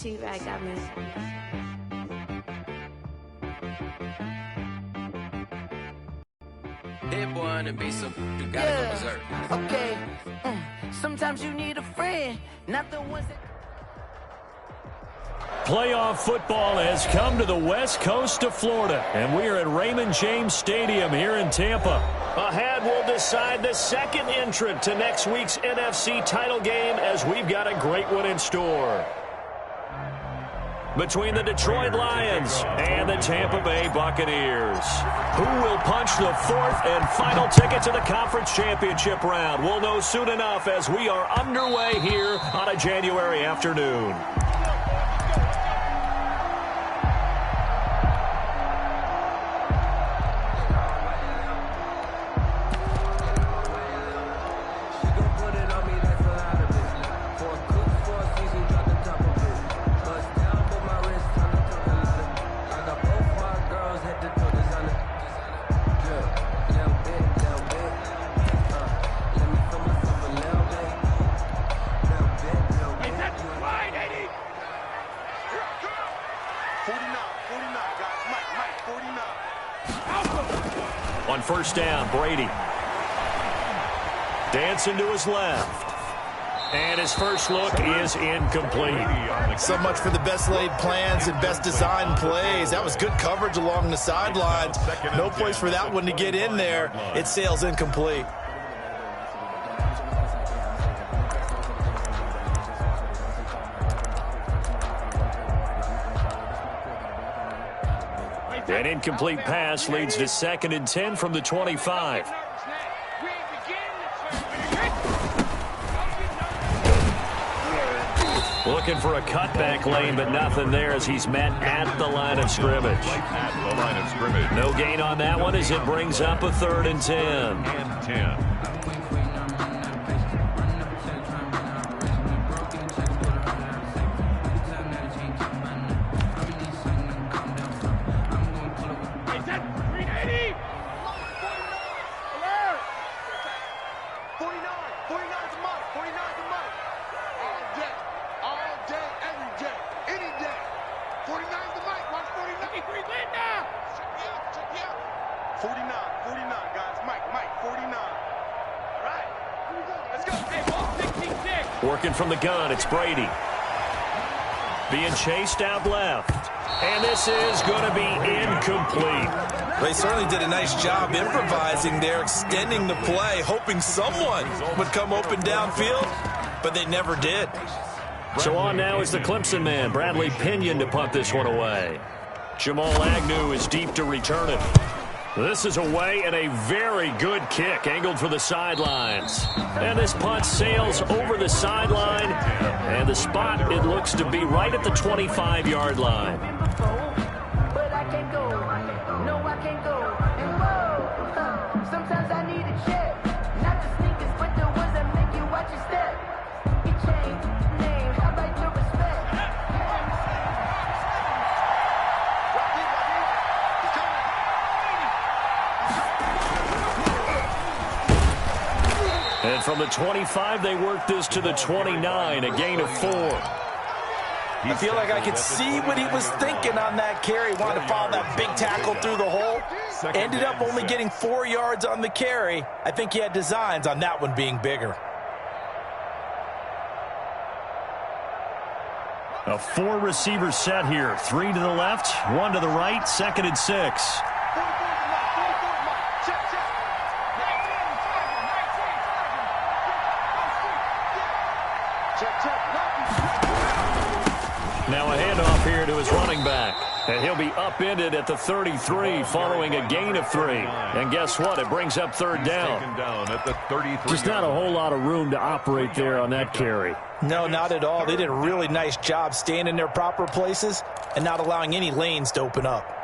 T-Rag got me. Hit one and be some. You gotta go berserk. Okay. Sometimes you need a friend, not the ones that. Playoff football has come to the west coast of Florida, and we are at Raymond James Stadium here in Tampa. Ahead, we'll decide the second entrant to next week's NFC title game, as we've got a great one in store. Between the Detroit Lions and the Tampa Bay Buccaneers, who will punch the fourth and final ticket to the conference championship round? We'll know soon enough as we are underway here on a January afternoon. On first down, Brady. Dancing to his left. And his first look is incomplete. So much for the best laid plans and best designed plays. That was good coverage along the sidelines. No place for that one to get in there. It sails incomplete. An incomplete pass leads to 2nd and 10 from the 25. Looking for a cutback lane, but nothing there as he's met at the line of scrimmage. No gain on that one as it brings up a 3rd and 10. Working from the gun, it's Brady. Being chased out left. And this is going to be incomplete. They certainly did a nice job improvising there, extending the play, hoping someone would come open downfield, but they never did. So on now is the Clemson man, Bradley Pinion, to punt this one away. Jamal Agnew is deep to return it. This is away and a very good kick angled for the sidelines. And this punt sails over the sideline. And the spot, it looks to be right at the 25-yard line. But I can't go. No, I can't go. And whoa, sometimes I need a check. Not the sneakers, but the ones that make you watch your step. You change name, how about your respect? And from the 25, they work this to the 29, a gain of 4. I feel like I could see what he was thinking on that carry. Wanted to follow that big tackle through the hole. Ended up only getting 4 yards on the carry. I think he had designs on that one being bigger. A 4-receiver set here. 3 to the left, 1 to the right, 2nd and 6. Now a handoff here to his running back. And he'll be upended at the 33 following a gain of 3. And guess what? It brings up 3rd down. Just not a whole lot of room to operate there on that carry. No, not at all. They did a really nice job staying in their proper places and not allowing any lanes to open up.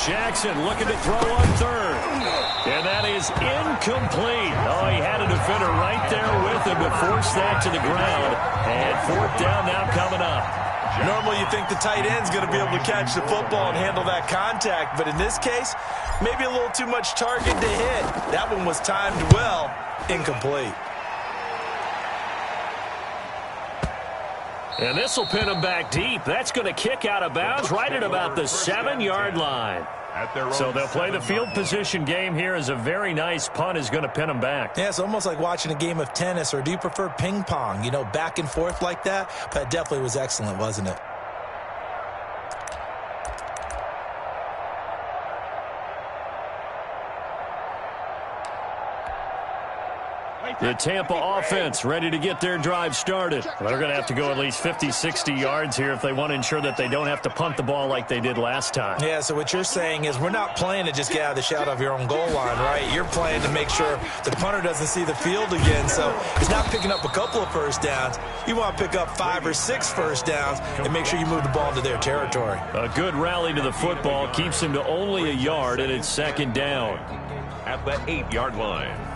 Jackson looking to throw on 3rd. And that is incomplete. Oh, he had a defender right there with him to force that to the ground. And 4th down now coming up. Normally you think the tight end's going to be able to catch the football and handle that contact, but in this case, maybe a little too much target to hit. That one was timed well, incomplete. And this will pin him back deep. That's going to kick out of bounds right at about the 7-yard line. So they'll play the field position game here as a very nice punt is going to pin them back. Yeah, it's almost like watching a game of tennis, or do you prefer ping pong? You know, back and forth like that? But it definitely was excellent, wasn't it? The Tampa offense ready to get their drive started. They're going to have to go at least 50, 60 yards here if they want to ensure that they don't have to punt the ball like they did last time. Yeah, so what you're saying is we're not playing to just get out of the shadow of your own goal line, right? You're playing to make sure the punter doesn't see the field again. So it's not picking up a couple of first downs. You want to pick up 5 or 6 first downs and make sure you move the ball into their territory. A good rally to the football keeps him to only a yard, and it's 2nd down. At that 8-yard line.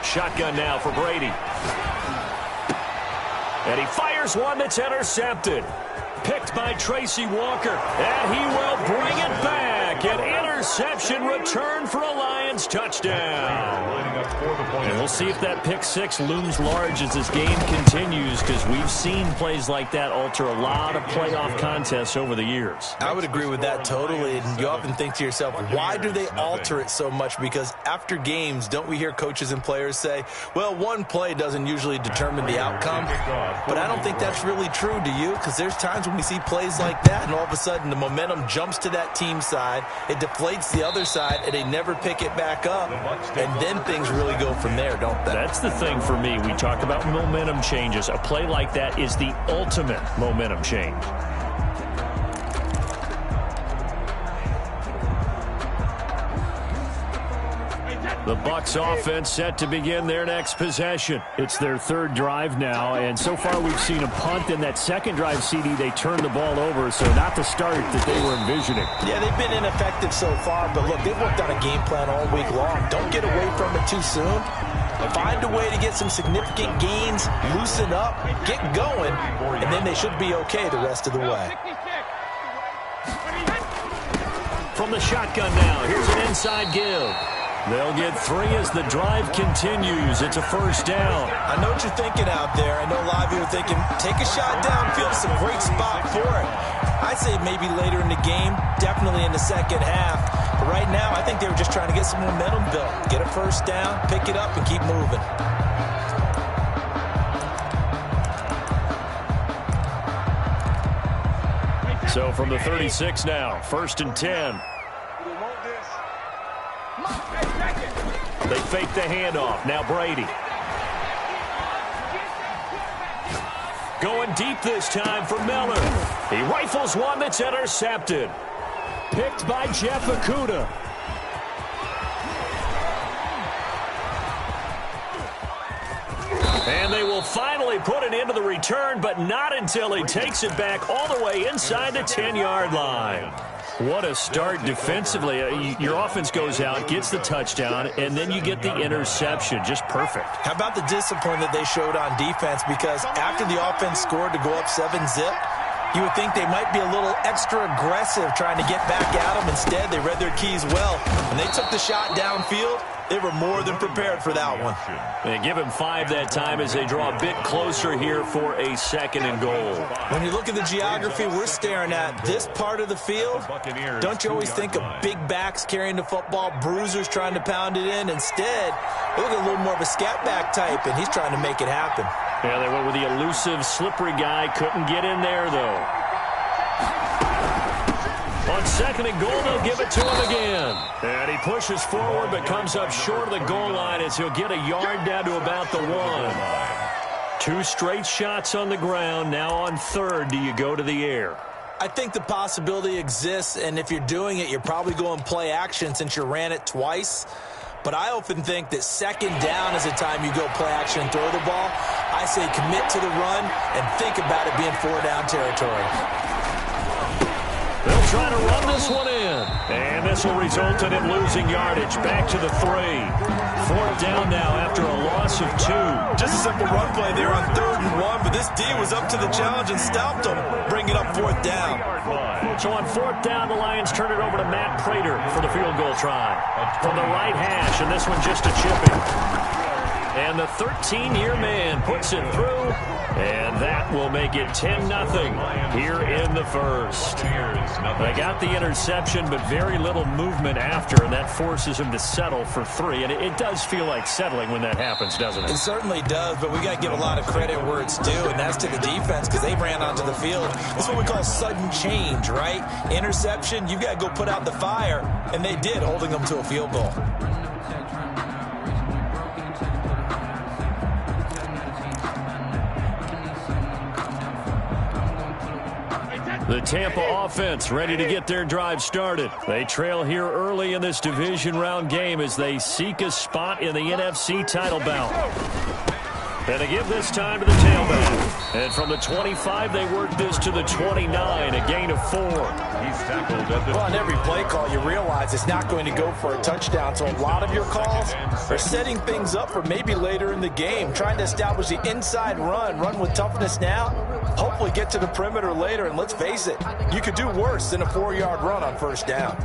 Shotgun now for Brady. And he fires one that's intercepted. Picked by Tracy Walker. And he will bring it back. An interception return for a Lions touchdown. And we'll see if that pick 6 looms large as this game continues, because we've seen plays like that alter a lot of playoff contests over the years. I would agree with that totally. And you often think to yourself, why do they alter it so much? Because after games, don't we hear coaches and players say, well, one play doesn't usually determine the outcome. But I don't think that's really true, do you? Because there's times when we see plays like that, and all of a sudden the momentum jumps to that team side, it deflates the other side, and they never pick it back up, and then things really go from there, don't they? That's the thing for me. We talk about momentum changes. A play like that is the ultimate momentum change. The Bucs offense set to begin their next possession. It's their 3rd drive now, and so far we've seen a punt. In that 2nd drive, CD, they turned the ball over, so not the start that they were envisioning. Yeah, they've been ineffective so far, but look, they've worked on a game plan all week long. Don't get away from it too soon. Find a way to get some significant gains, loosen up, get going, and then they should be okay the rest of the way. From the shotgun now, here's an inside give. They'll get 3 as the drive continues. It's a 1st down. I know what you're thinking out there. I know a lot of you are thinking, take a shot downfield. It's a great spot for it. I'd say maybe later in the game, definitely in the 2nd half. But right now, I think they were just trying to get some momentum built. Get a 1st down, pick it up, and keep moving. So from the 36 now, 1st and 10. They fake the handoff. Now Brady. Going deep this time for Miller. He rifles one that's intercepted. Picked by Jeff Okudah. And they will finally put it into the return, but not until he takes it back all the way inside the 10-yard line. What a start defensively. Your offense goes out, gets the touchdown, and then you get the interception. Just perfect. How about the discipline that they showed on defense? Because after the offense scored to go up 7-zip, you would think they might be a little extra aggressive trying to get back at them. Instead, they read their keys well. When they took the shot downfield, they were more than prepared for that one. They give him 5 that time as they draw a bit closer here for a 2nd and goal. When you look at the geography we're staring at, this part of the field, don't you always think of big backs carrying the football, bruisers trying to pound it in? Instead, look at a little more of a scat back type, and he's trying to make it happen. Yeah, they went with the elusive, slippery guy. Couldn't get in there, though. On 2nd and goal, they'll give it to him again. And he pushes forward but comes up short of the goal line as he'll get a yard down to about the 1. 2 straight shots on the ground. Now on 3rd, do you go to the air? I think the possibility exists, and if you're doing it, you're probably going play action since you ran it twice. But I often think that second down is the time you go play action and throw the ball. I say commit to the run and think about it being 4-down territory. They'll try to run this one in. And this will result in him losing yardage. Back to the 3. 4th down now after a loss of 2. Just a simple run play there on 3rd and 1, but this D was up to the challenge and stopped him, bringing up 4th down. So on 4th down, the Lions turn it over to Matt Prater for the field goal try. From the right hash, and this one just a chipping. And the 13-year man puts it through, and that will make it 10-0 here in the first. They got the interception, but very little movement after, and that forces him to settle for 3. And it does feel like settling when that happens, doesn't it? It certainly does, but we got to give a lot of credit where it's due, and that's to the defense because they ran onto the field. It's what we call sudden change, right? Interception, you've got to go put out the fire, and they did, holding them to a field goal. The Tampa offense ready to get their drive started. They trail here early in this division round game as they seek a spot in the NFC title bout. And they give this time to the tailback. And from the 25, they work this to the 29, a gain of 4. He's tackled at the... Well, on every play call, you realize it's not going to go for a touchdown. So a lot of your calls are setting things up for maybe later in the game, trying to establish the inside run with toughness now, hopefully get to the perimeter later. And let's face it, you could do worse than a 4-yard run on 1st down.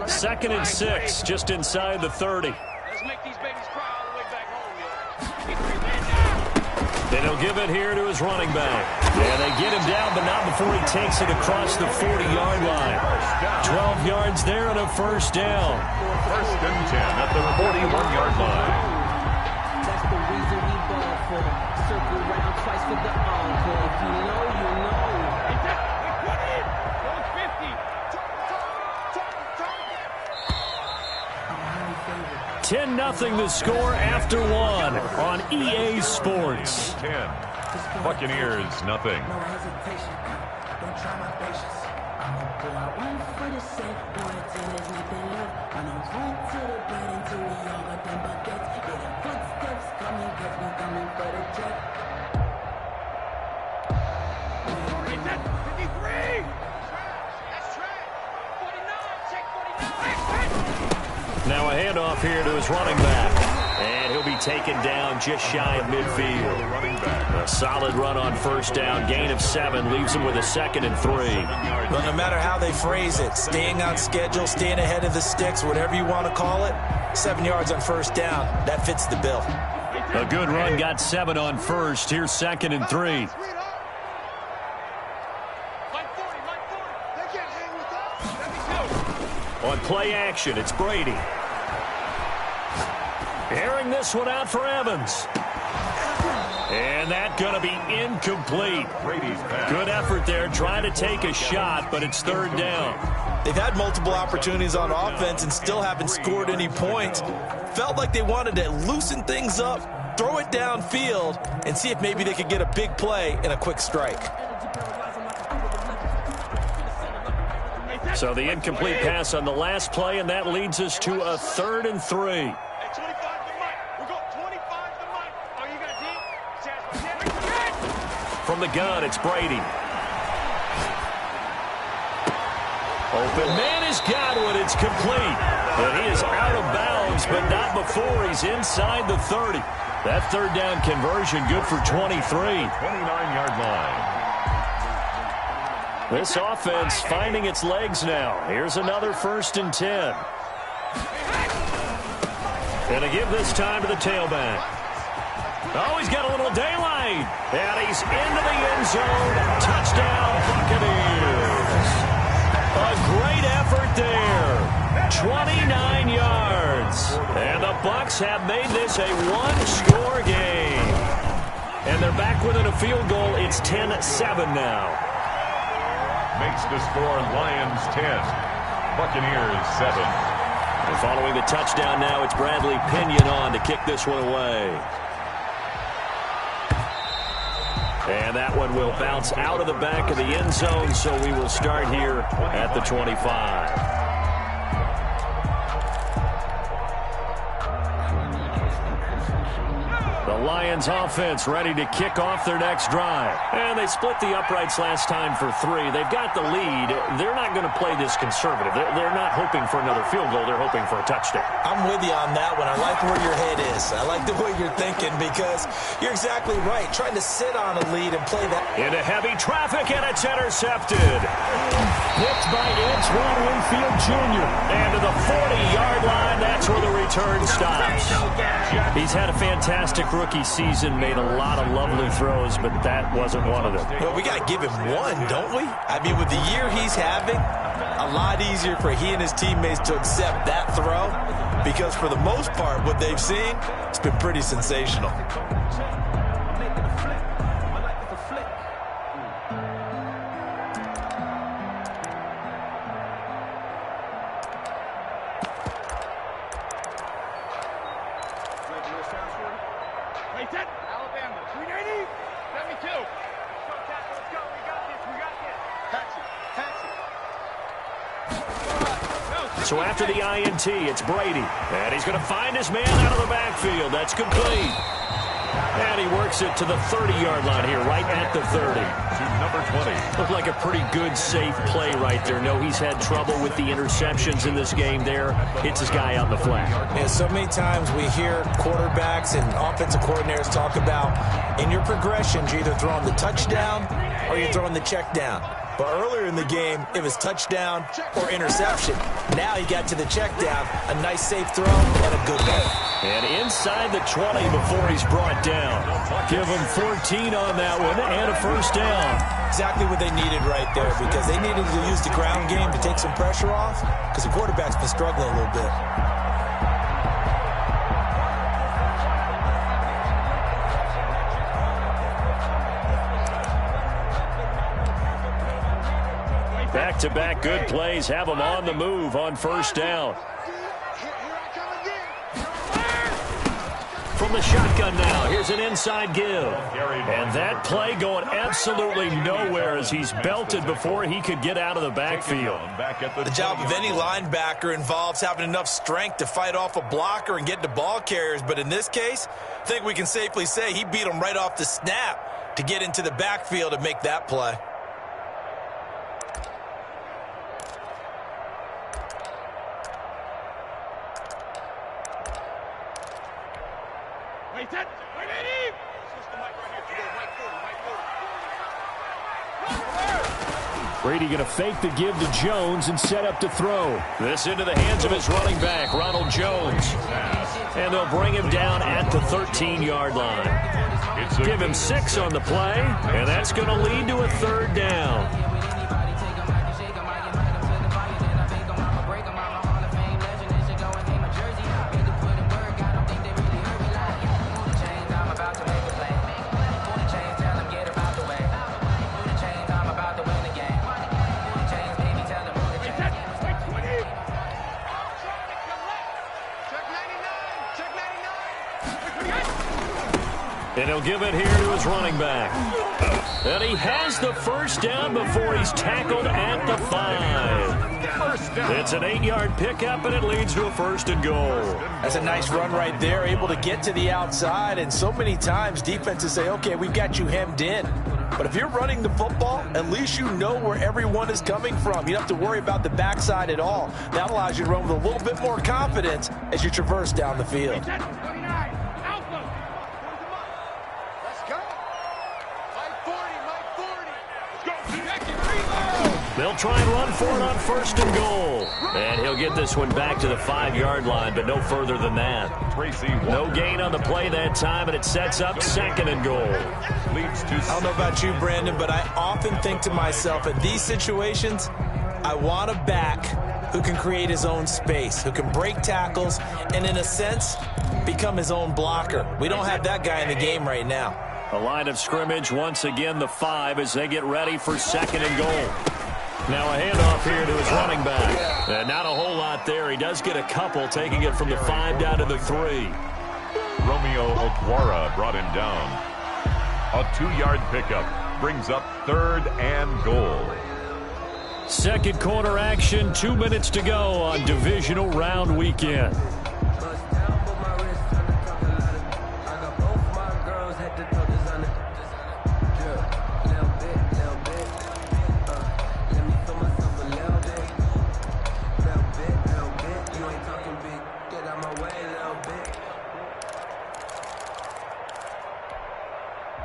2nd and 6, just inside the 30. Let's make these babies cry all the way back home, And he'll give it here to his running back. And they get him down, but not before he takes it across the 40-yard line. 12 yards there and a 1st down. 1st and 10 at the 41-yard line. That's the reason we ball for. Circle round twice for the encore. If you know, you know. 10-0 the score after 1 on EA Sports. 10. Buccaneers, nothing. No hesitation. Don't try my patience. I'ma pull out one for the set. Boy, till there's nothing left. I'ma run to the bed until we all got them buckets. Yeah, the footsteps coming, get me coming for the jet. 53! That's track. 49, check 49. Now a handoff here to his running back. And he'll be taken down just shy of midfield. A solid run on 1st down. Gain of 7 leaves him with a 2nd and 3. Well, no matter how they phrase it, staying on schedule, staying ahead of the sticks, whatever you want to call it, 7 yards on 1st down, that fits the bill. A good run, got 7 on 1st. Here's 2nd and 3. On play action, it's Brady. Airing this one out for Evans. And that's going to be incomplete. Good effort there, trying to take a shot, but it's 3rd down. They've had multiple opportunities on offense and still haven't scored any points. Felt like they wanted to loosen things up, throw it downfield, and see if maybe they could get a big play and a quick strike. So the incomplete pass on the last play, and that leads us to a 3rd and 3. From the gun, it's Brady. Open man has got one. It's complete. And he is out of bounds, but not before he's inside the 30. That 3rd down conversion good for 23. 29-yard line. This offense finding its legs now. Here's another 1st and 10. And to give this time to the tailback. Oh, he's got a little daylight. And he's into the end zone. Touchdown, Buccaneers. A great effort there. 29 yards. And the Bucs have made this a one-score game. And they're back within a field goal. It's 10-7 now. Makes the score Lions 10. Buccaneers 7. And following the touchdown now, it's Bradley Pinion on to kick this one away. And that one will bounce out of the back of the end zone, so we will start here at the 25. The Lions offense ready to kick off their next drive. And they split the uprights last time for 3. They've got the lead. They're not going to play this conservative. They're not hoping for another field goal. They're hoping for a touchdown. I'm with you on that one. I like where your head is. I like the way you're thinking because you're exactly right. Trying to sit on a lead and play that. Into heavy traffic, and it's intercepted. Picked by Antoine Winfield Jr. And to the 40-yard line, that's where the return stops. He's had a fantastic rookie season, made a lot of lovely throws, but that wasn't one of them. Well, we got to give him one, don't we? I mean, with the year he's having, a lot easier for he and his teammates to accept that throw because for the most part, what they've seen, it's been pretty sensational. Alabama, 390, 72. Let's go, we got this, So after the INT, it's Brady. And he's going to find his man out of the backfield. That's complete. And he works it to the 30-yard line here, right at the 30. To number 20. Looked like a pretty good, safe play right there. No, he's had trouble with the interceptions in this game there. Hits his guy out in the flat. Yeah, so many times we hear quarterbacks and offensive coordinators talk about in your progressions, you're either throwing the touchdown or you're throwing the check down. But earlier in the game, it was touchdown or interception. Now he got to the check down, a nice safe throw and a good one. And inside the 20 before he's brought down. Give him 14 on that one and a first down. Exactly what they needed right there because they needed to use the ground game to take some pressure off because the quarterback's been struggling a little bit. Back-to-back good plays have them on the move on first down. From the shotgun now, here's an inside give. And that play going absolutely nowhere as he's belted before he could get out of the backfield. The job of any linebacker involves having enough strength to fight off a blocker and get to ball carriers. But in this case, I think we can safely say he beat him right off the snap to get into the backfield and make that play. Brady going to fake the give to Jones and set up to throw. This into the hands of his running back, Ronald Jones. And they'll bring him down at the 13-yard line. Give him 6 on the play, and that's going to lead to a third down. And he'll give it here to his running back. And he has the first down before he's tackled at the 5. It's an 8-yard pickup, and it leads to a first and goal. That's a nice run right there, able to get to the outside. And so many times defenses say, okay, we've got you hemmed in. But if you're running the football, at least you know where everyone is coming from. You don't have to worry about the backside at all. That allows you to run with a little bit more confidence as you traverse down the field. They'll try and run for it on first and goal. And he'll get this one back to the 5-yard line, but no further than that. No gain on the play that time, and it sets up second and goal. I don't know about you, Brandon, but I often think to myself, in these situations, I want a back who can create his own space, who can break tackles, and in a sense, become his own blocker. We don't have that guy in the game right now. A line of scrimmage, once again, the 5 as they get ready for second and goal. Now a handoff here to his running back. And not a whole lot there. He does get a couple, taking it from the 5 down to the 3. Romeo Okwara brought him down. A 2-yard pickup brings up 3rd and goal. Second quarter action, 2 minutes to go on divisional round weekend.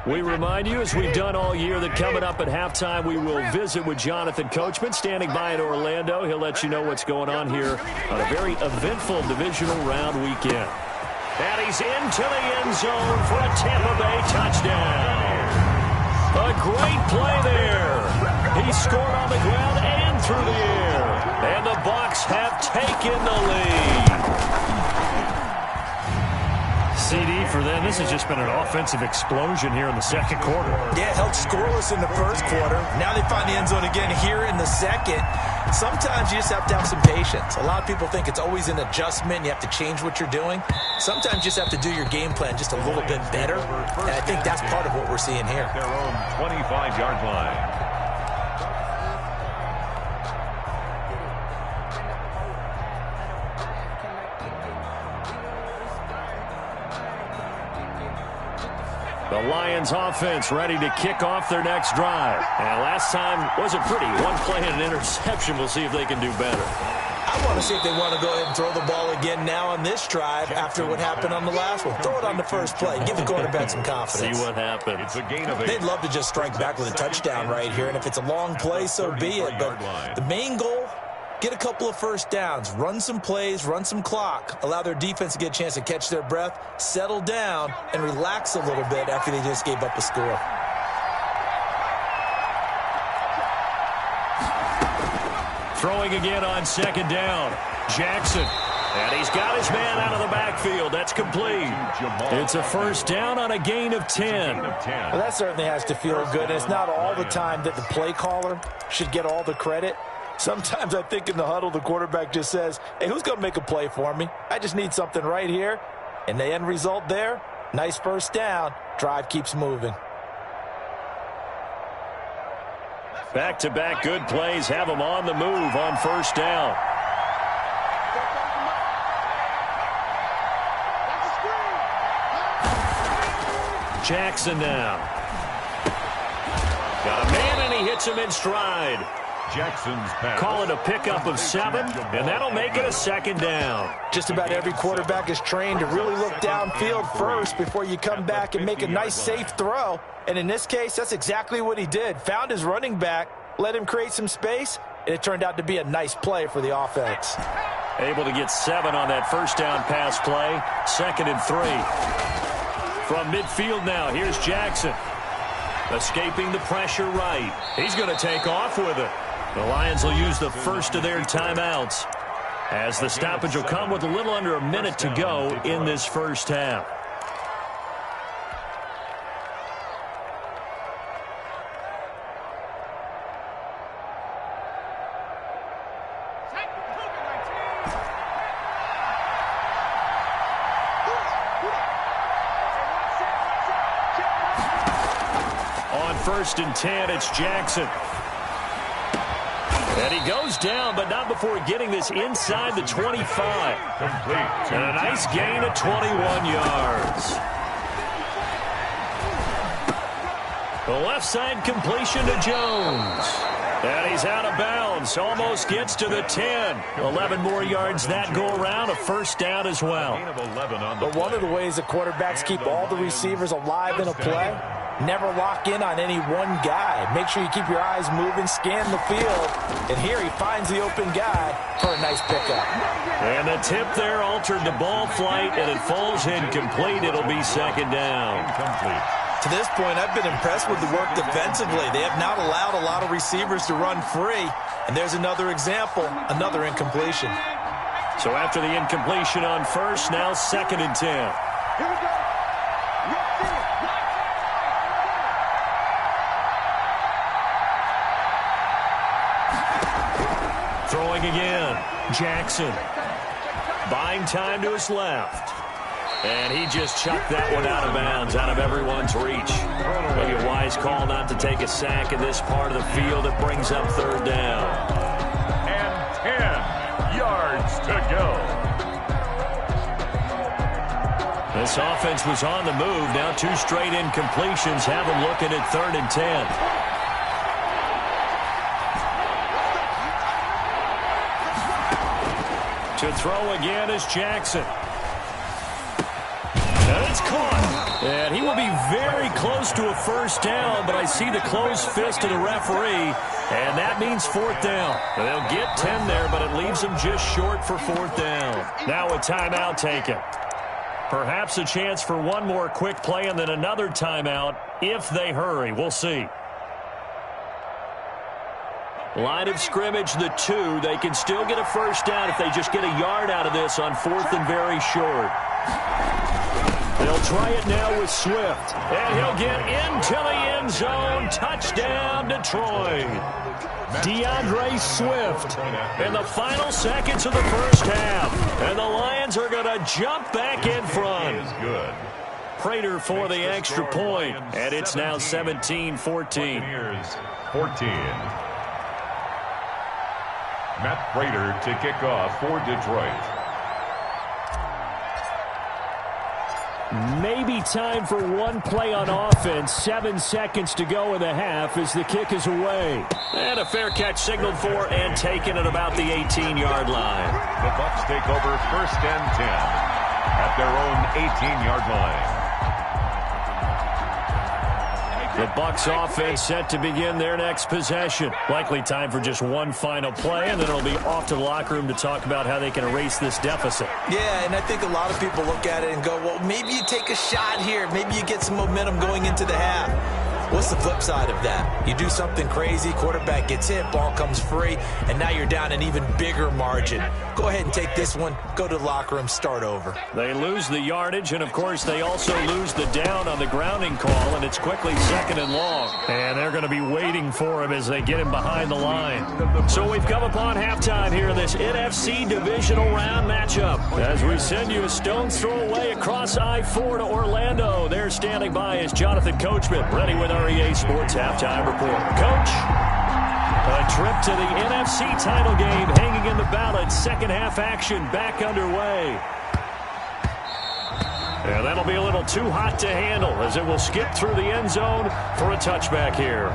We remind you, as we've done all year, that coming up at halftime, we will visit with Jonathan Coachman, standing by in Orlando. He'll let you know what's going on here on a very eventful divisional round weekend. And he's into the end zone for a Tampa Bay touchdown. A great play there. He scored on the ground and through the air. And the Bucs have taken the lead. CD for them. This has just been an offensive explosion here in the second quarter. Yeah, held scoreless in the first quarter. Now they find the end zone again here in the second. Sometimes you just have to have some patience. A lot of people think it's always an adjustment. You have to change what you're doing. Sometimes you just have to do your game plan just a little bit better. And I think that's part of what we're seeing here. Their own 25-yard line. The Lions offense ready to kick off their next drive. And last time wasn't pretty. One play and an interception. We'll see if they can do better. I want to see if they want to go ahead and throw the ball again now on this drive after what happened on the last one. Throw it on the first play. Give the quarterback some confidence. See what happens. It's a gain of 8. They'd love to just strike back with a touchdown right here. And if it's a long play, so be it. But the main goal, get a couple of first downs, run some plays, run some clock, allow their defense to get a chance to catch their breath, settle down, and relax a little bit after they just gave up a score. Throwing again on second down. Jackson. And he's got his man out of the backfield. That's complete. It's a first down on a gain of 10. Well, that certainly has to feel good. It's not all the time that the play caller should get all the credit. Sometimes I think in the huddle, the quarterback just says, hey, who's going to make a play for me? I just need something right here. And the end result there, nice first down. Drive keeps moving. Back-to-back good plays have them on the move on first down. Jackson now. Got a man, and he hits him in stride. Jackson's pass. Call it a pickup of 7, and that'll make it a second down. Just about every quarterback is trained to really look downfield first before you come back and make a nice, safe throw. And in this case, that's exactly what he did. Found his running back, let him create some space, and it turned out to be a nice play for the offense. Able to get 7 on that first down pass play. 2nd and 3. From midfield now, here's Jackson. Escaping the pressure right. He's going to take off with it. The Lions will use the first of their timeouts, as the stoppage will come with a little under a minute to go in this first half. On 1st and 10, it's Jackson. And he goes down, but not before getting this inside the 25. And a nice gain of 21 yards. The left side completion to Jones. And he's out of bounds. Almost gets to the 10. 11 more yards that go around. A first down as well. But one of the ways the quarterbacks keep all the receivers alive in a play, never lock in on any one guy. Make sure you keep your eyes moving, scan the field. And here he finds the open guy for a nice pickup. And the tip there altered the ball flight, and it falls incomplete. It'll be second down. Incomplete. To this point, I've been impressed with the work defensively. They have not allowed a lot of receivers to run free. And there's another example, another incompletion. So after the incompletion on first, now 2nd and 10. Here we go. Throwing again. Jackson. Buying time to his left. And he just chucked that one out of bounds, out of everyone's reach. Maybe a wise call not to take a sack in this part of the field. It brings up third down. And 10 yards to go. This offense was on the move. Now 2 straight incompletions have them looking at 3rd and 10. To throw again is Jackson. And it's caught. And he will be very close to a first down, but I see the closed fist of the referee, and that means 4th down. They'll get 10 there, but it leaves them just short for 4th down. Now a timeout taken. Perhaps a chance for one more quick play and then another timeout if they hurry. We'll see. Line of scrimmage, the 2. They can still get a first down if they just get a yard out of this on 4th and very short. They'll try it now with Swift. And he'll get into the end zone. Touchdown, Detroit. DeAndre Swift in the final seconds of the first half. And the Lions are going to jump back in front. Good. Prater for the extra point. And it's now 17-14. 14. Matt Prater to kick off for Detroit. Maybe time for one play on offense. 7 seconds to go in the half as the kick is away. And a fair catch signaled for and taken at about the 18-yard line. The Bucs take over 1st and 10 at their own 18-yard line. The Bucs offense set to begin their next possession. Likely time for just one final play, and then it'll be off to the locker room to talk about how they can erase this deficit. Yeah, and I think a lot of people look at it and go, well, maybe you take a shot here. Maybe you get some momentum going into the half. What's the flip side of that? You do something crazy, quarterback gets hit, ball comes free, and now you're down an even bigger margin. Go ahead and take this one, go to the locker room, start over. They lose the yardage, and, of course, they also lose the down on the grounding call, and it's quickly 2nd and long. And they're going to be waiting for him as they get him behind the line. So we've come upon halftime here in this NFC divisional round matchup. As we send you a stone's throw away across I-4 to Orlando. There standing by is Jonathan Coachman, ready with our EA Sports Halftime Report. Coach, a trip to the NFC title game hanging in the balance. Second half action back underway. And that'll be a little too hot to handle as it will skip through the end zone for a touchback here.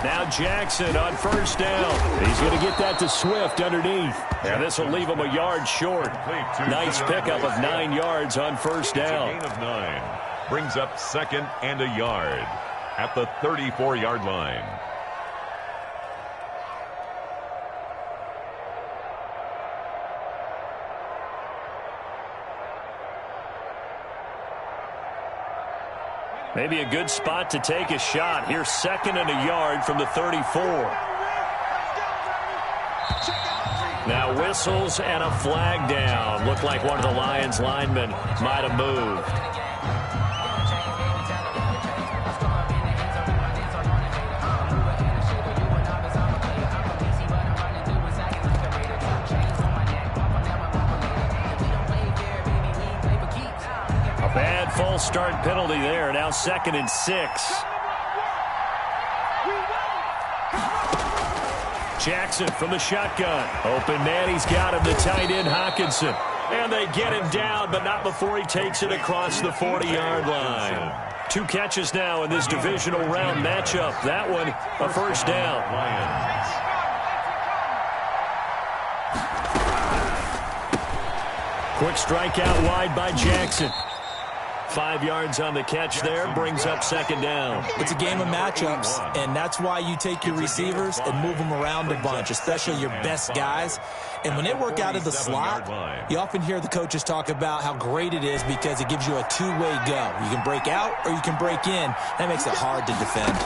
Now Jackson on first down. He's going to get that to Swift underneath. And this will leave him a yard short. Nice pickup of 9 yards on first down. Gain of 9. Brings up 2nd and a yard at the 34-yard line. Maybe a good spot to take a shot. Here's 2nd and a yard from the 34. Now whistles and a flag down. Looked like one of the Lions linemen might have moved. Bad false start penalty there. Now 2nd and 6. Jackson from the shotgun. Open man, he's got him, the tight end Hockenson. And they get him down, but not before he takes it across the 40-yard line. 2 catches now in this divisional round matchup. That one, a first down. Quick strikeout wide by Jackson. 5 yards on the catch there, brings up 2nd down. It's a game of matchups, and that's why you take your receivers and move them around a bunch, especially your best guys. And when they work out of the slot, you often hear the coaches talk about how great it is because it gives you a two-way go. You can break out or you can break in. That makes it hard to defend.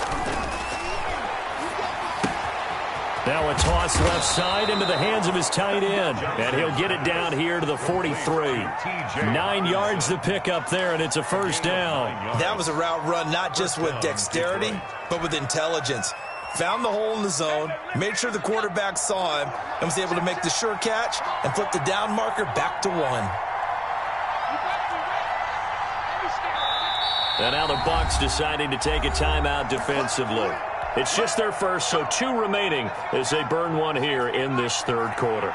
Now a toss left side into the hands of his tight end. And he'll get it down here to the 43. 9 yards to pick up there, and it's a first down. That was a route run not just with dexterity, but with intelligence. Found the hole in the zone, made sure the quarterback saw him, and was able to make the sure catch and flip the down marker back to 1. And now the Bucs deciding to take a timeout defensively. It's just their first, so 2 remaining as they burn 1 here in this third quarter.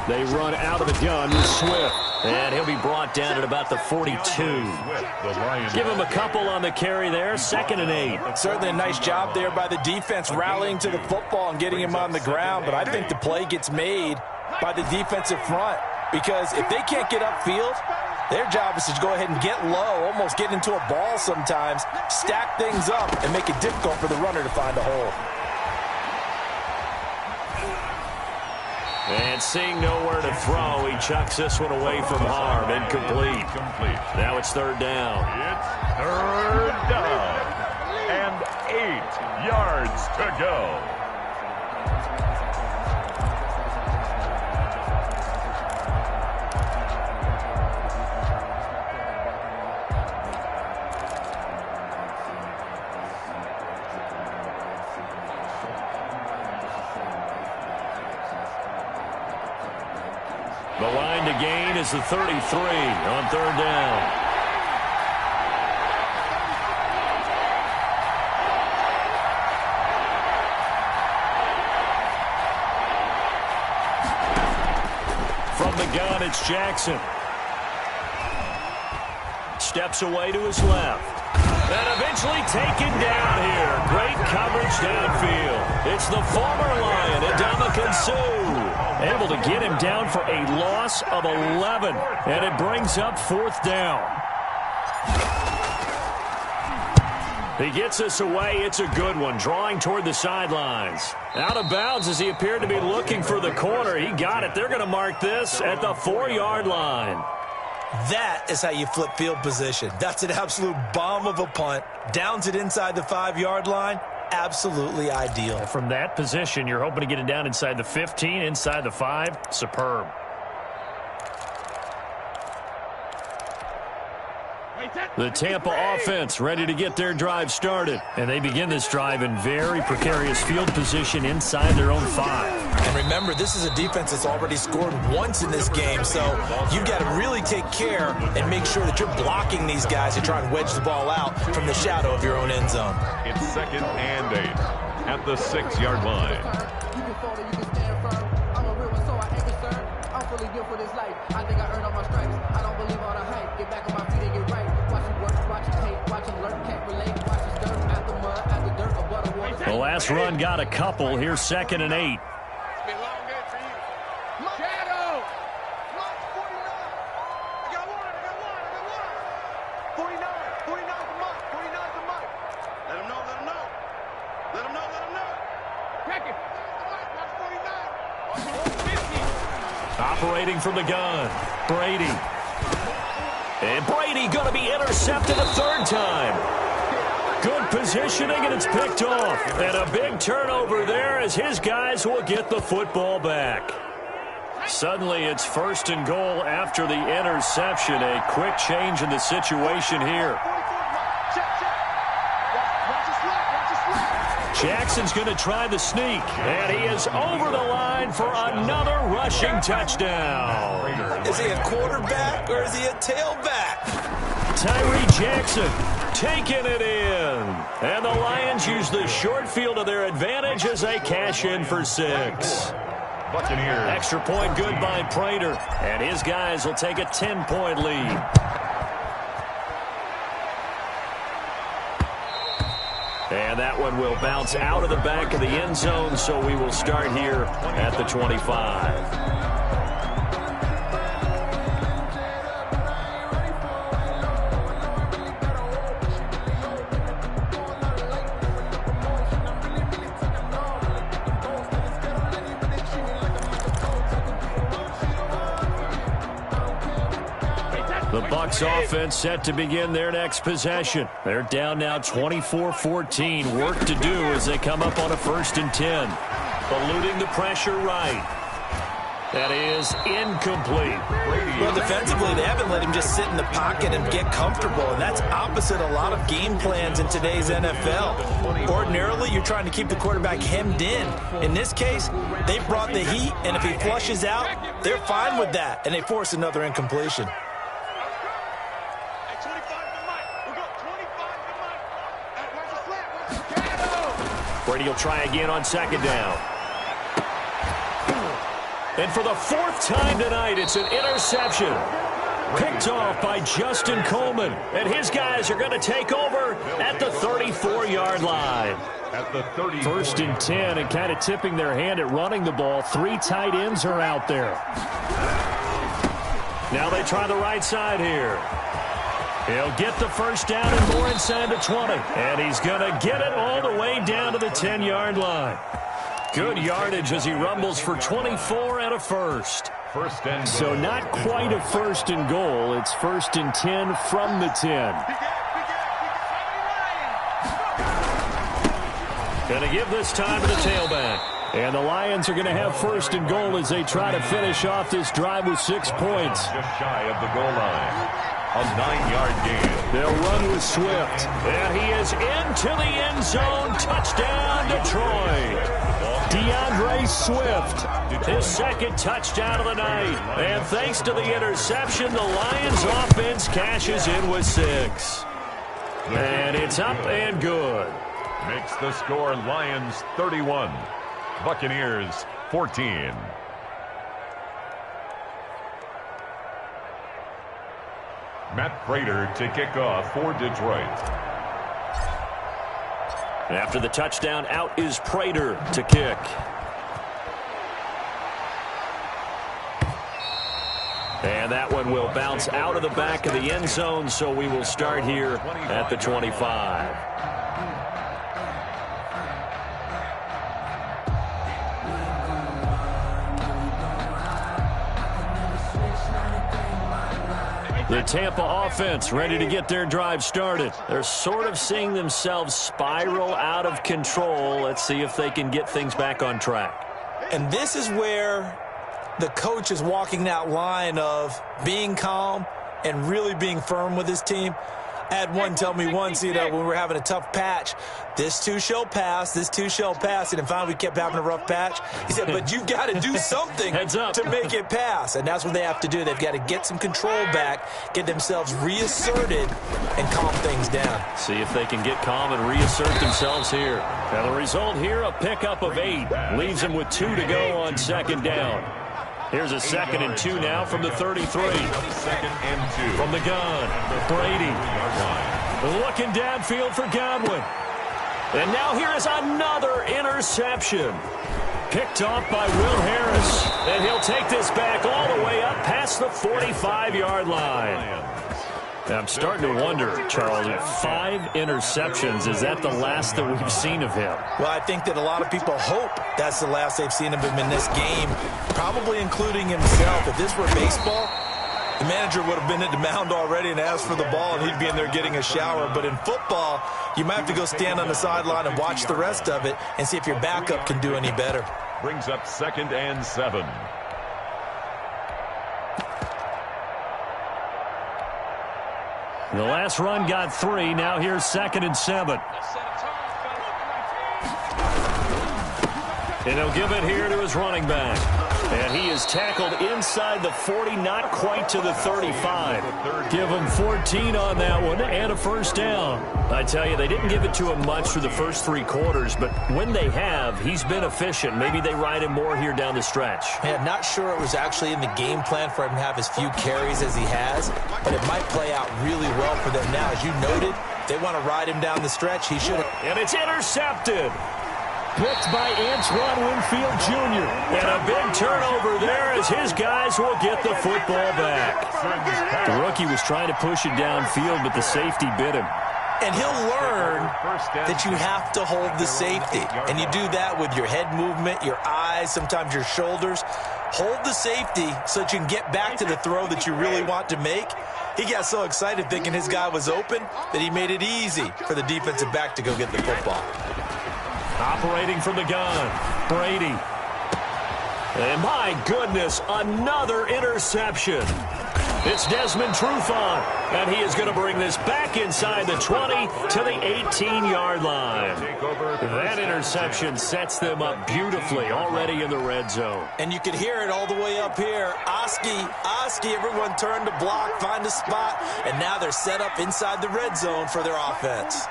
They run out of the gun with Swift. And he'll be brought down at about the 42. Give him a couple on the carry there, 2nd and 8. Certainly a nice job there by the defense rallying to the football and getting him on the ground. But I think the play gets made by the defensive front. Because if they can't get upfield, their job is to go ahead and get low, almost get into a ball sometimes, stack things up, and make it difficult for the runner to find a hole. And seeing nowhere to throw, he chucks this one away from harm. Incomplete. Now it's 3rd down. It's 3rd down. And 8 yards to go. The line to gain is the 33 on 3rd down. From the gun, it's Jackson. Steps away to his left. And eventually taken down here. Great coverage downfield. It's the former Lion, Ndamukong Suh. Able to get him down for a loss of 11. And it brings up 4th down. He gets us away. It's a good one. Drawing toward the sidelines. Out of bounds as he appeared to be looking for the corner. He got it. They're going to mark this at the 4-yard line. That is how you flip field position. That's an absolute bomb of a punt. Downs it inside the 5-yard line. Absolutely ideal. From that position, you're hoping to get it down inside the 15, inside the 5. Superb. The Tampa offense ready to get their drive started. And they begin this drive in very precarious field position inside their own 5. And remember, this is a defense that's already scored once in this game, so you've got to really take care and make sure that you're blocking these guys to try and wedge the ball out from the shadow of your own end zone. It's 2nd and 8 at the 6-yard line. You can fall or you can stand firm. I'm a real one, so I ain't concerned. I'm fully built for this life. I think I earned all my stripes. I don't believe all the hype. Get back on my feet and get right. Watch it work, watch it hate, watch it learn, can't relate. Watch it dirt, at the mud, at the dirt, or butter water. The last run got a couple. Here's 2nd and 8. It's been a long day for you. Shadow! 49 the month. 49 the month. Let him know. Let him know. Check it. Watch 49. Operating from the gun. Brady. And Brady going to be intercepted a 3rd time. Good positioning, and it's picked off. And a big turnover there as his guys will get the football back. Suddenly, it's 1st and goal after the interception. A quick change in the situation here. Jackson's going to try the sneak, and he is over the line for another rushing touchdown. Is he a quarterback or is he a tailback? Tyree Jackson taking it in. And the Lions use the short field to their advantage as they cash in for 6. Buccaneers. Extra point good by Prater, and his guys will take a 10-point lead. And that one will bounce out of the back of the end zone, so we will start here at the 25. The Bucs offense set to begin their next possession. They're down now 24-14. Work to do as they come up on a 1st and 10. Eluding the pressure right. That is incomplete. Well, defensively, they haven't let him just sit in the pocket and get comfortable, and that's opposite a lot of game plans in today's NFL. Ordinarily, you're trying to keep the quarterback hemmed in. In this case, they brought the heat, and if he flushes out, they're fine with that, and they force another incompletion. Brady will try again on 2nd down. And for the 4th time tonight, it's an interception. Picked off by Justin Coleman. And his guys are going to take over at the 34-yard line. At the 34. 1st and 10, and kind of tipping their hand at running the ball. 3 tight ends are out there. Now they try the right side here. He'll get the 1st down and more inside the 20. And he's going to get it all the way down to the 10-yard line. Good yardage as he rumbles for 24 and a 1st. First and goal. So not quite a 1st and goal. It's 1st and 10 from the 10. Going to give this time to the tailback. And the Lions are going to have 1st and goal as they try to finish off this drive with 6 points. Just shy of the goal line. A 9-yard gain. They'll run with Swift. And he is into the end zone. Touchdown, Detroit. DeAndre Swift, his 2nd touchdown of the night. And thanks to the interception, the Lions offense cashes in with 6. And it's up and good. Makes the score Lions 31, Buccaneers 14. Matt Prater to kick off for Detroit. After the touchdown, out is Prater to kick. And that one will bounce out of the back of the end zone, so we will start here at the 25. The Tampa offense ready to get their drive started. They're sort of seeing themselves spiral out of control. Let's see if they can get things back on track. And this is where the coach is walking that line of being calm and really being firm with his team. I had one tell me once, when we were having a tough patch, this too shall pass, this too shall pass. And finally we kept having a rough patch. He said, but you've got to do something to make it pass. And that's what they have to do. They've got to get some control back, get themselves reasserted, and calm things down. See if they can get calm and reassert themselves here. Now the result here, a pickup of 8. Leaves them with 2 to go on 2nd down. Here's a 2nd and 2 now from the 33. 2nd and 2. From the gun, Brady. Looking downfield for Godwin. And now here is another interception. Picked off by Will Harris. And he'll take this back all the way up past the 45-yard line. I'm starting to wonder, Charles, 5 interceptions, is that the last that we've seen of him? Well, I think that a lot of people hope that's the last they've seen of him in this game, probably including himself. If this were baseball, the manager would have been at the mound already and asked for the ball, and he'd be in there getting a shower. But in football, you might have to go stand on the sideline and watch the rest of it and see if your backup can do any better. Brings up 2nd and 7. The last run got 3. Now here's 2nd and 7. And he'll give it here to his running back. And he is tackled inside the 40, not quite to the 35. Give him 14 on that one and a 1st down. I tell you, they didn't give it to him much for the first 3 quarters, but when they have, he's been efficient. Maybe they ride him more here down the stretch. Man, not sure it was actually in the game plan for him to have as few carries as he has, but it might play out really well for them now. As you noted, they want to ride him down the stretch. He should have. And it's intercepted. Picked by Antoine Winfield Jr. And a big turnover there as his guys will get the football back. The rookie was trying to push it downfield, but the safety bit him. And he'll learn that you have to hold the safety. And you do that with your head movement, your eyes, sometimes your shoulders. Hold the safety so that you can get back to the throw that you really want to make. He got so excited thinking his guy was open that he made it easy for the defensive back to go get the football. Operating from the gun, Brady. And my goodness, another interception. It's Desmond Trufant, and he is going to bring this back inside the 20 to the 18-yard line. That interception sets them up beautifully already in the red zone. And you could hear it all the way up here. Oski, everyone turned to block, find a spot, and now they're set up inside the red zone for their offense.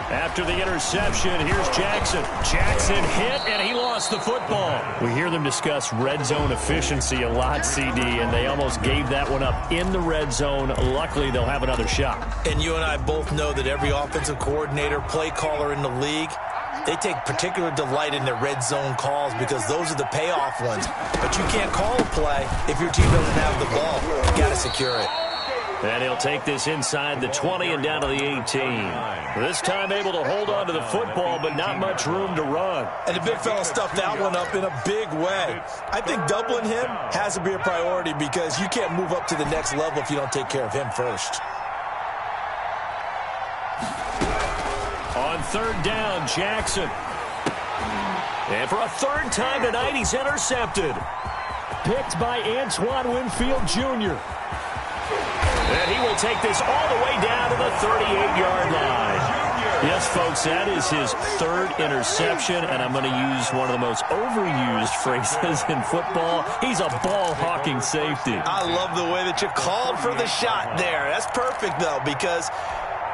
After the interception, here's Jackson. Jackson hit, and he lost the football. We hear them discuss red zone efficiency a lot, CD, and they almost gave that one up in the red zone. Luckily, they'll have another shot. And you and I both know that every offensive coordinator, play caller in the league, they take particular delight in their red zone calls because those are the payoff ones. But you can't call a play if your team doesn't have the ball. You got to secure it. And he'll take this inside the 20 and down to the 18. This time able to hold on to the football, but not much room to run. And the big fella stuffed that one up in a big way. I think doubling him has to be a priority because you can't move up to the next level if you don't take care of him first. On third down, Jackson. And for a third time tonight, he's intercepted. Picked by Antoine Winfield Jr. And he will take this all the way down to the 38-yard line. Yes, folks, that is his third interception, and I'm going to use one of the most overused phrases in football. He's a ball-hawking safety. I love the way that you called for the shot there. That's perfect, though, because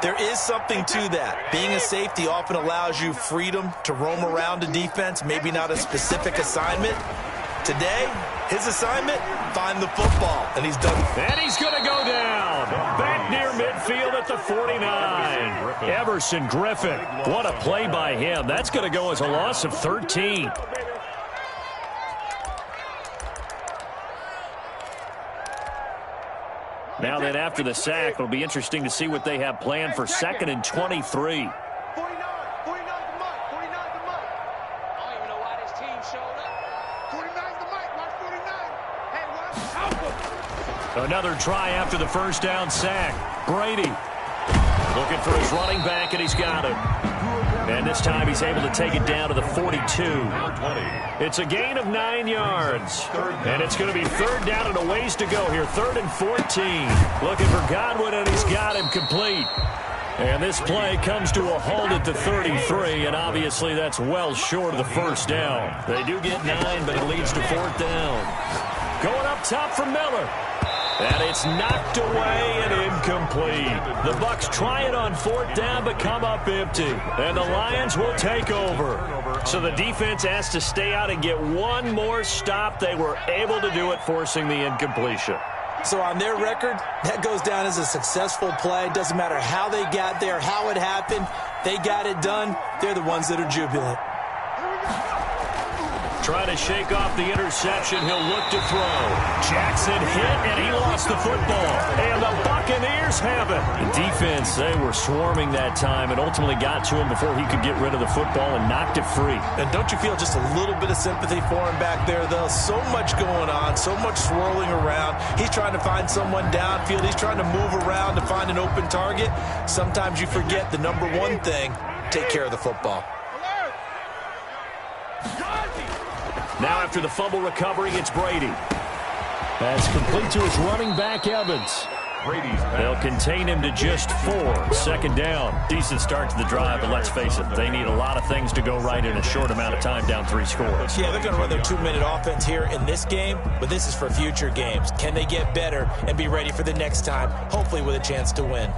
there is something to that. Being a safety often allows you freedom to roam around a defense, maybe not a specific assignment. Today, his assignment, find the football, and he's done. And he's going to go down. Back near midfield at the 49. Everson Griffin. What a play by him. That's going to go as a loss of 13. Now then, after the sack, it'll be interesting to see what they have planned for 2nd and 23. Another try after the first down sack. Brady looking for his running back, and he's got it. And this time he's able to take it down to the 42. It's a gain of 9 yards. And it's going to be third down and a ways to go here. 3rd and 14. Looking for Godwin, and he's got him complete. And this play comes to a halt at the 33, and obviously that's well short of the first down. They do get 9, but it leads to 4th down. Going up top for Miller. And it's knocked away and incomplete. The Bucs try it on 4th down, but come up empty. And the Lions will take over. So the defense has to stay out and get one more stop. They were able to do it, forcing the incompletion. So on their record, that goes down as a successful play. Doesn't matter how they got there, how it happened. They got it done. They're the ones that are jubilant. Trying to shake off the interception. He'll look to throw. Jackson hit, and he lost the football. And the Buccaneers have it. The defense, they were swarming that time and ultimately got to him before he could get rid of the football and knocked it free. And don't you feel just a little bit of sympathy for him back there, though? So much going on, so much swirling around. He's trying to find someone downfield. He's trying to move around to find an open target. Sometimes you forget the number one thing, take care of the football. Now after the fumble recovery, it's Brady. That's complete to his running back, Evans. They'll contain him to just 4. 2nd down. Decent start to the drive, but let's face it, they need a lot of things to go right in a short amount of time, down 3 scores. Yeah, they're going to run their 2-minute offense here in this game, but this is for future games. Can they get better and be ready for the next time, hopefully with a chance to win?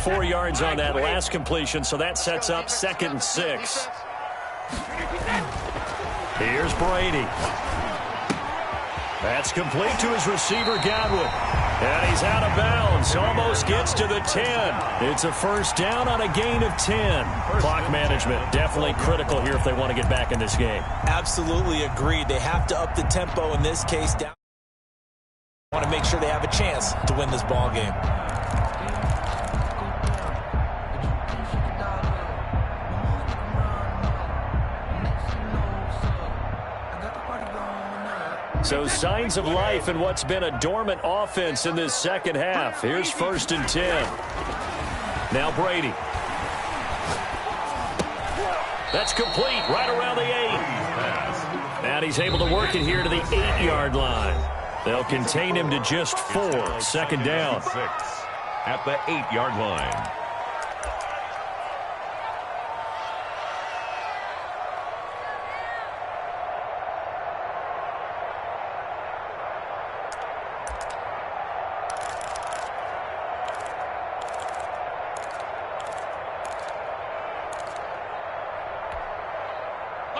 4 yards on that last completion, so that sets up 2nd and 6. Here's Brady. That's complete to his receiver, Godwin. And he's out of bounds. Almost gets to the 10. It's a first down on a gain of 10. Clock management definitely critical here if they want to get back in this game. Absolutely agreed. They have to up the tempo in this case. Down. Want to make sure they have a chance to win this ball game. So signs of life in what's been a dormant offense in this second half. Here's 1st and 10. Now Brady. That's complete right around the 8. And he's able to work it here to the 8-yard line. They'll contain him to just 4. 2nd down. 6 at the 8-yard line.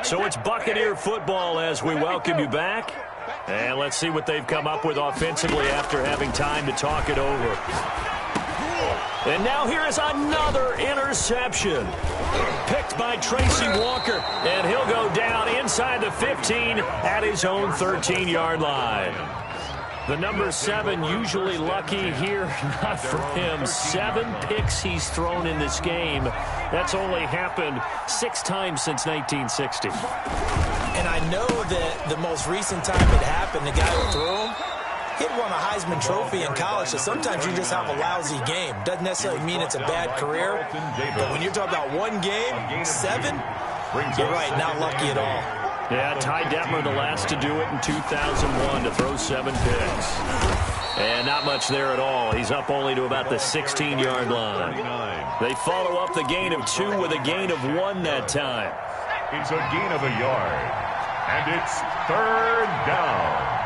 So it's Buccaneer football as we welcome you back. And let's see what they've come up with offensively after having time to talk it over. And now here is another interception. Picked by Tracy Walker. And he'll go down inside the 15 at his own 13-yard line. The number 7 usually lucky here, not for him. 7 picks he's thrown in this game. That's only happened 6 times since 1960. And I know that the most recent time it happened, the guy who threw him, he'd won a Heisman Trophy in college, so sometimes you just have a lousy game. Doesn't necessarily mean it's a bad career, but when you're talking about one game, 7, you're right, not lucky at all. Yeah, Ty Detmer, the last to do it in 2001, to throw 7 picks. And not much there at all. He's up only to about the 16-yard line. They follow up the gain of 2 with a gain of 1 that time. It's a gain of a yard. And it's 3rd down.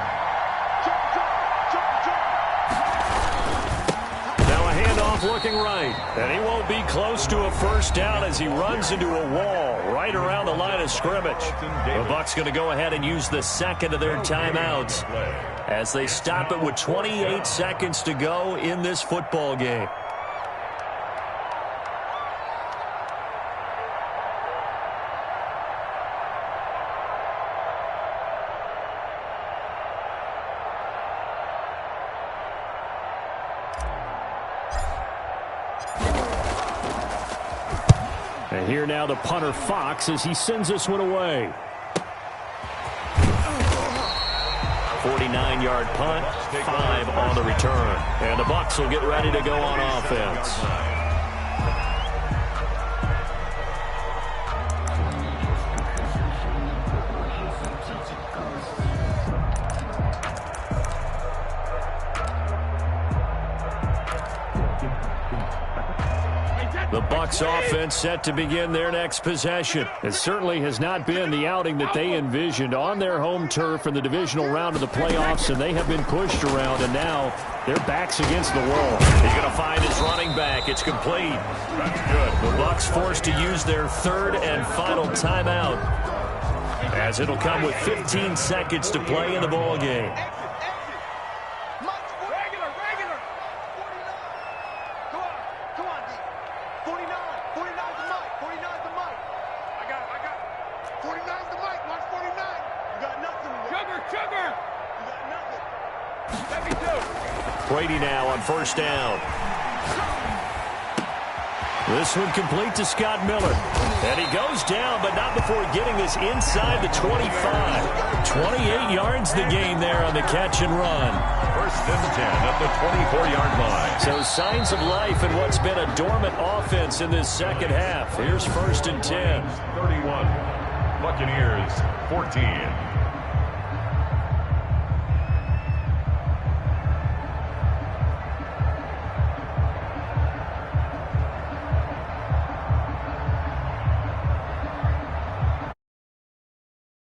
Now a handoff looking right. And he won't be close to a 1st down as he runs into a wall right around the line of scrimmage. The Bucs going to go ahead and use the 2nd of their timeouts as they stop it with 28 seconds to go in this football game. And here now the punter Fox as he sends this one away. 49-yard punt, 5 on the return. And the Bucs will get ready to go on offense. The Bucs offense set to begin their next possession. It certainly has not been the outing that they envisioned on their home turf in the divisional round of the playoffs, and they have been pushed around, and now their backs against the wall. He's going to find his running back. It's complete. That's good. The Bucs forced to use their 3rd and final timeout, as it'll come with 15 seconds to play in the ball game. Brady now on 1st down. This one complete to Scott Miller. And he goes down, but not before getting this inside the 25. 28 yards the gain there on the catch and run. 1st and 10 at the 24-yard line. So signs of life in what's been a dormant offense in this second half. Here's 1st and 10. 31. Buccaneers 14.